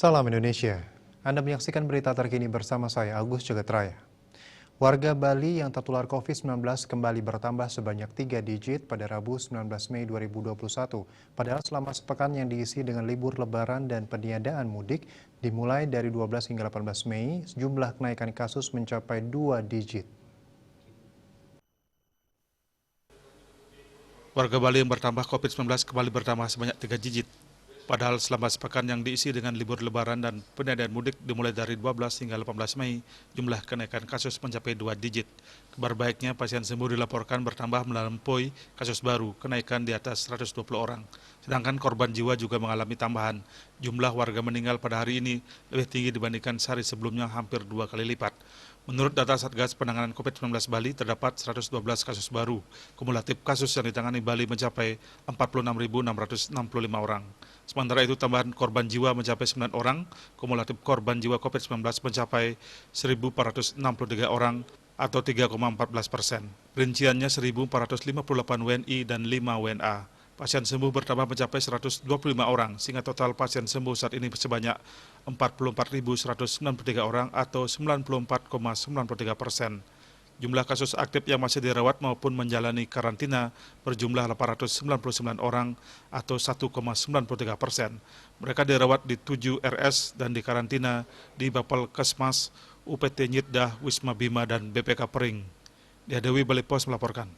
Salam Indonesia. Anda menyaksikan berita terkini bersama saya, Agus Jagatraya. Warga Bali yang tertular COVID-19 kembali bertambah sebanyak 3 digit pada Rabu 19 Mei 2021. Padahal selama sepekan yang diisi dengan libur lebaran dan peniadaan mudik, dimulai dari 12 hingga 18 Mei, jumlah kenaikan kasus mencapai 2 digit. Warga Bali yang bertambah COVID-19 kembali bertambah sebanyak 3 digit. Padahal selama sepekan yang diisi dengan libur lebaran dan peniadaan mudik dimulai dari 12 hingga 18 Mei, jumlah kenaikan kasus mencapai 2 digit. Kabar baiknya, pasien sembuh dilaporkan bertambah melampaui kasus baru, kenaikan di atas 120 orang. Sedangkan korban jiwa juga mengalami tambahan. Jumlah warga meninggal pada hari ini lebih tinggi dibandingkan sehari sebelumnya, hampir 2 kali lipat. Menurut data Satgas Penanganan COVID-19 Bali, terdapat 112 kasus baru. Kumulatif kasus yang ditangani Bali mencapai 46.665 orang. Sementara itu, tambahan korban jiwa mencapai 9 orang, kumulatif korban jiwa COVID-19 mencapai 1.463 orang atau 3,14%. Rinciannya 1.458 WNI dan 5 WNA. Pasien sembuh bertambah mencapai 125 orang, sehingga total pasien sembuh saat ini sebanyak 44.193 orang atau 94,93%. Jumlah kasus aktif yang masih dirawat maupun menjalani karantina berjumlah 899 orang atau 1,93%. Mereka dirawat di 7 RS dan di karantina di Bapelkesmas, UPT Nyitdah, Wisma Bima, dan BPK Pering. Diadewi Bali Pos melaporkan.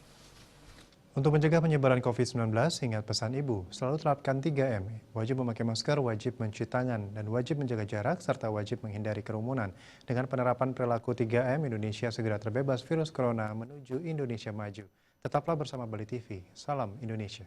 Untuk mencegah penyebaran COVID-19, ingat pesan ibu, selalu terapkan 3M. Wajib memakai masker, wajib mencuci tangan, dan wajib menjaga jarak, serta wajib menghindari kerumunan. Dengan penerapan perilaku 3M, Indonesia segera terbebas virus corona menuju Indonesia maju. Tetaplah bersama Bali TV. Salam Indonesia.